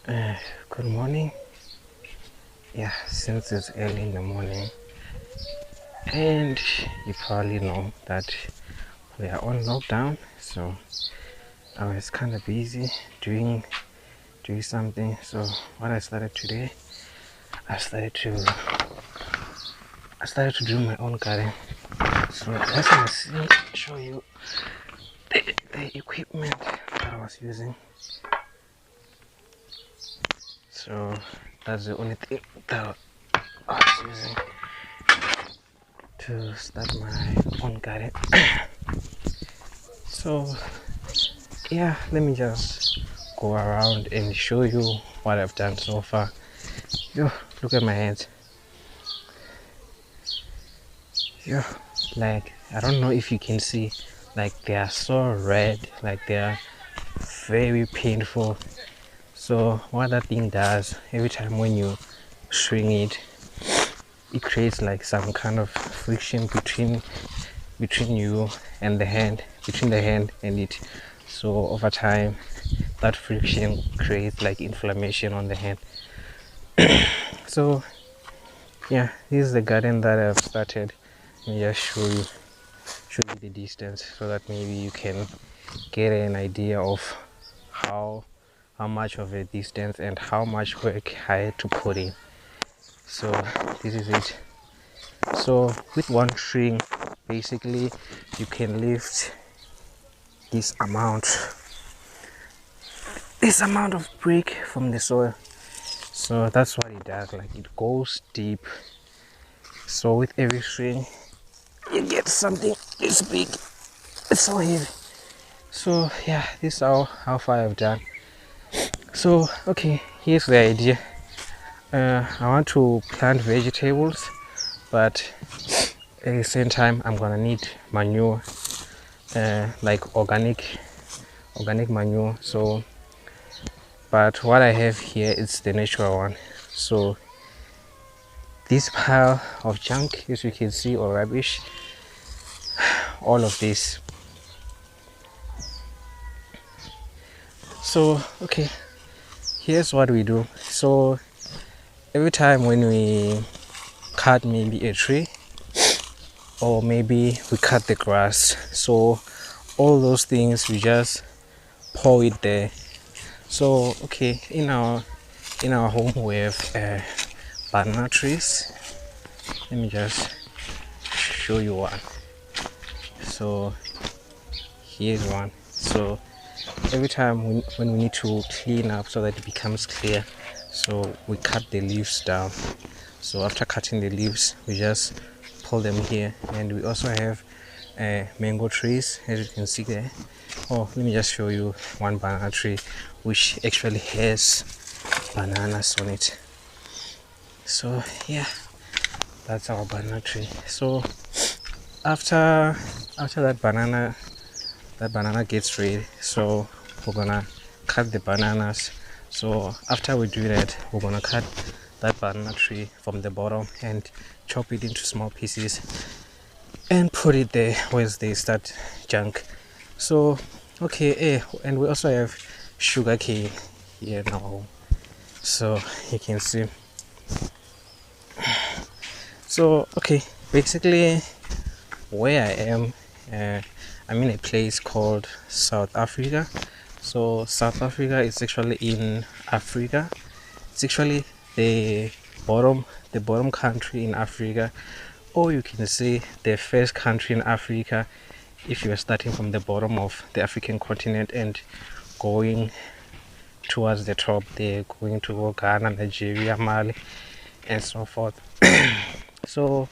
Uh, Good morning. Yeah, since it's early in the morning, and you probably know that we are on lockdown, so I was kind of busy doing something. So what I started today, I started to do my own garden. So let's show you the equipment that I was using. So that's the only thing that I was using to start my own garden. So yeah, let me just go around and show you what I've done so far. Yo, look at my hands. Yo, like I don't know if you can see, like they are so red, like they are very painful. So what that thing does, every time when you swing it, it creates like some kind of friction between you and the hand, between the hand and it. So over time, that friction creates like inflammation on the hand. So yeah, this is the garden that I've started. Let me just show you the distance so that maybe you can get an idea of how much of a distance and how much work I had to put in. So this is it. So with one string, basically you can lift this amount of brick from the soil. So that's what it does, like it goes deep. So with every string you get something this big. It's so heavy. So yeah, this is how far I've done. So okay, here's the idea. I want to plant vegetables, but at the same time I'm gonna need manure, like organic manure. So but what I have here is the natural one. So this pile of junk, as you can see, or rubbish, all of this. So okay, here's what we do. So every time when we cut maybe a tree, or maybe we cut the grass, so all those things we just pour it there. So okay, in our home we have banana trees. Let me just show you one. So here's one. So every time when we need to clean up so that it becomes clear, so we cut the leaves down. So after cutting the leaves, we just pull them here. And we also have mango trees, as you can see there. Oh, let me just show you one banana tree which actually has bananas on it. So yeah, that's our banana tree. So after that banana gets ready, so we're gonna cut the bananas. So after we do that, we're gonna cut that banana tree from the bottom and chop it into small pieces and put it there where they start junk. So okay, and we also have sugar cane here now, so you can see. So okay, basically where I am, I'm in a place called South Africa. So South Africa is actually in Africa. It's actually the bottom country in Africa, or you can say the first country in Africa if you are starting from the bottom of the African continent and going towards the top. They're going to Ghana, Nigeria, Mali, and so forth. So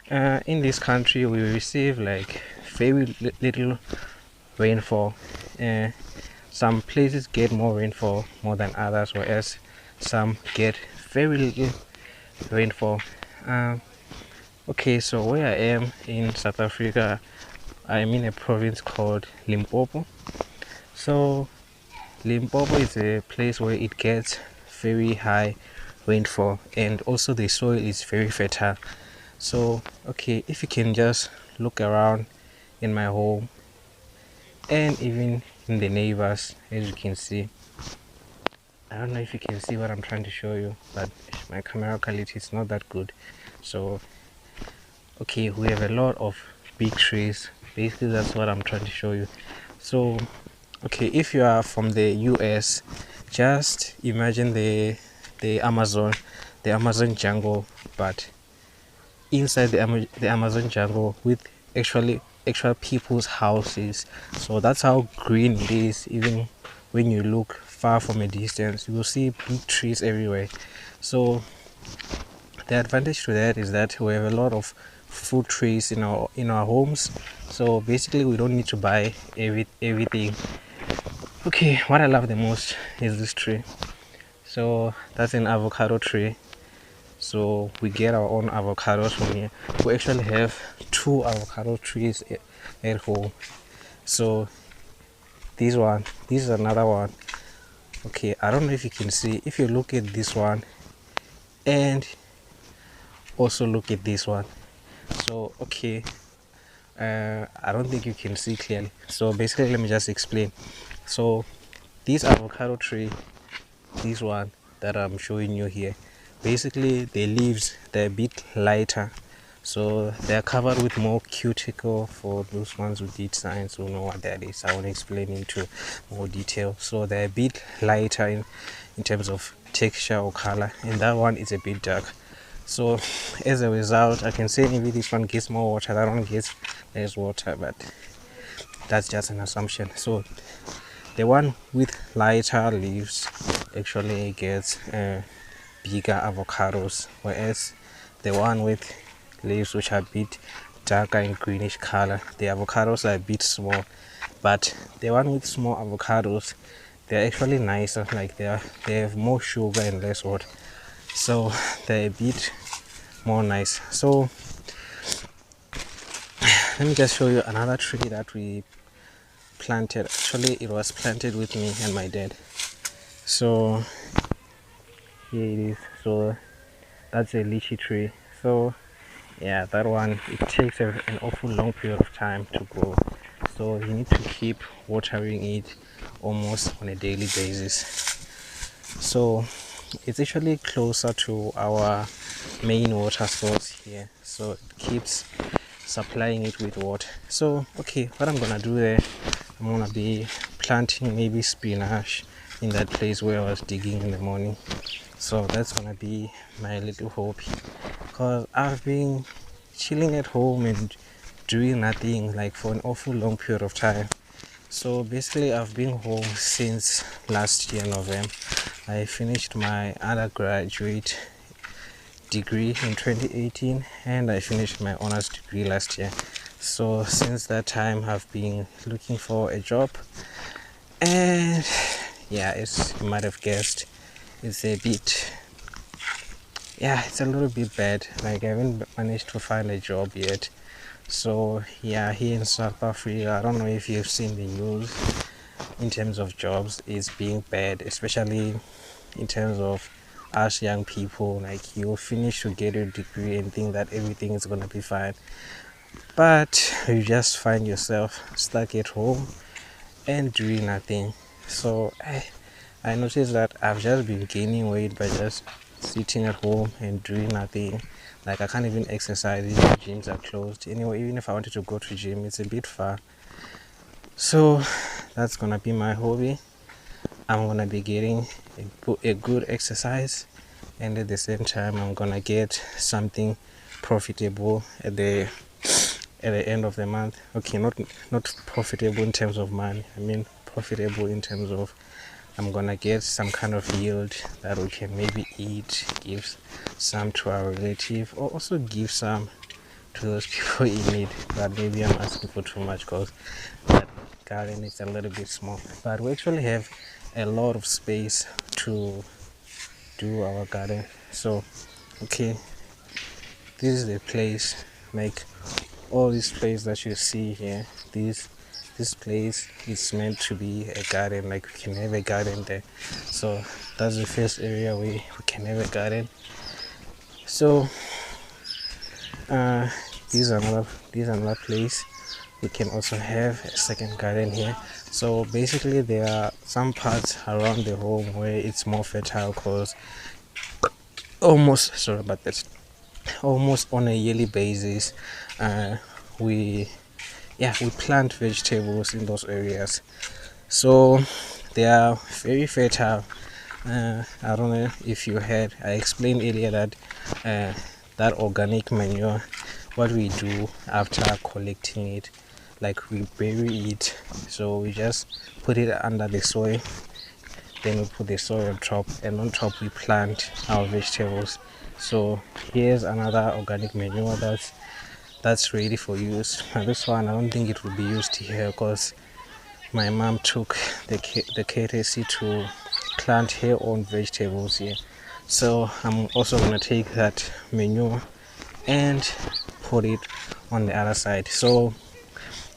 in this country we receive like very little rainfall. Some places get more rainfall more than others, whereas some get very little rainfall. Okay, so where I am in South Africa, I'm in a province called Limpopo. So Limpopo is a place where it gets very high rainfall, and also the soil is very fertile. So okay, if you can just look around in my home and even in the neighbors, as you can see, I don't know if you can see what I'm trying to show you, but my camera quality is not that good. So okay, we have a lot of big trees. Basically that's what I'm trying to show you. So okay, if you are from the US, just imagine the Amazon jungle, but inside the Amazon jungle with actual people's houses. So that's how green it is. Even when you look far from a distance, you will see big trees everywhere. So the advantage to that is that we have a lot of fruit trees in our homes. So basically we don't need to buy everything. Okay, what I love the most is this tree. So that's an avocado tree. So we get our own avocados from here. We actually have 2 avocado trees at home. So this is another one. Okay, I don't know if you can see. If you look at this one and also look at this one. So okay, I don't think you can see clearly. So basically, let me just explain. So this avocado tree, this one that I'm showing you here, basically the leaves, they're a bit lighter, so they're covered with more cuticle. For those ones who did science who know what that is, I won't explain into more detail. So they're a bit lighter in terms of texture or color, and that one is a bit dark. So as a result, I can say maybe this one gets more water, that one gets less water, but that's just an assumption. So the one with lighter leaves actually gets bigger avocados, whereas the one with leaves which are a bit darker in greenish color, the avocados are a bit small. But the one with small avocados, they're actually nicer, like they have more sugar and less water, so they're a bit more nice. So let me just show you another tree that we planted. Actually it was planted with me and my dad. So here it is. So that's a lychee tree. So yeah, that one, it takes an awful long period of time to grow, so you need to keep watering it almost on a daily basis. So it's actually closer to our main water source here, so it keeps supplying it with water. So okay, what I'm gonna do there, I'm gonna be planting maybe spinach in that place where I was digging in the morning. So that's gonna be my little hobby, because I've been chilling at home and doing nothing like for an awful long period of time. So basically I've been home since last year November. I finished my undergraduate degree in 2018 and I finished my honors degree last year. So since that time I've been looking for a job, and yeah, as you might have guessed, it's a little bit bad. Like I haven't managed to find a job yet. So yeah, here in South Africa, I don't know if you've seen the news in terms of jobs, it's being bad, especially in terms of us young people. Like you finish to get your degree and think that everything is gonna be fine, but you just find yourself stuck at home and doing nothing. So I noticed that I've just been gaining weight by just sitting at home and doing nothing. Like I can't even exercise, even gyms are closed. Anyway, even if I wanted to go to gym, it's a bit far. So that's gonna be my hobby. I'm gonna be getting a good exercise, and at the same time I'm gonna get something profitable at the end of the month. Okay, not profitable in terms of money, I mean profitable in terms of I'm gonna get some kind of yield that we can maybe eat, give some to our relative, or also give some to those people in need. But maybe I'm asking for too much because that garden is a little bit small. But we actually have a lot of space to do our garden. So okay, this is the place, like all this place that you see here, this place is meant to be a garden. Like we can have a garden there. So that's the first area we can have a garden. So this is another place we can also have a second garden here. So basically there are some parts around the home where it's more fertile, because almost, sorry about that, almost on a yearly basis, we plant vegetables in those areas. So they are very fertile. I don't know if you heard, I explained earlier that that organic manure, what we do after collecting it, like we bury it, so we just put it under the soil, then we put the soil on top, and on top we plant our vegetables. So here's another organic manure that's ready for use. Now this one I don't think it will be used here, because my mom took the courtesy to plant her own vegetables here. So I'm also gonna take that manure and put it on the other side. So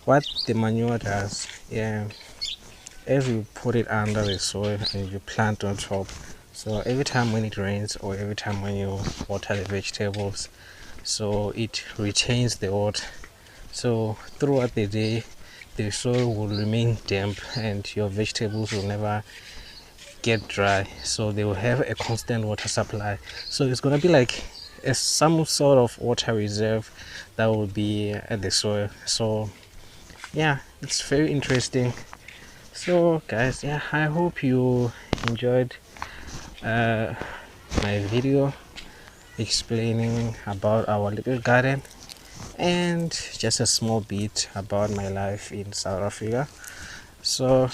what the manure does, as you put it under the soil and you plant on top, so every time when it rains or every time when you water the vegetables, so it retains the water. So throughout the day the soil will remain damp and your vegetables will never get dry, so they will have a constant water supply. So it's going to be like some sort of water reserve that will be at the soil. So yeah, it's very interesting. So guys, I hope you enjoyed my video explaining about our little garden and just a small bit about my life in South Africa. So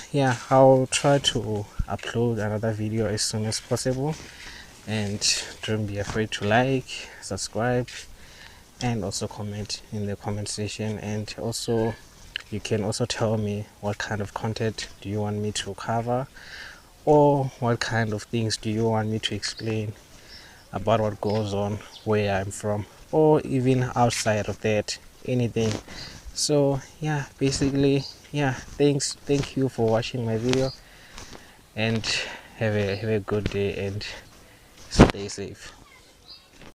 I'll try to upload another video as soon as possible, and don't be afraid to like, subscribe, and also comment in the comment section. And also you can also tell me what kind of content do you want me to cover, or what kind of things do you want me to explain about what goes on where I'm from, or even outside of that, anything. So basically, thank you for watching my video, and have a good day and stay safe.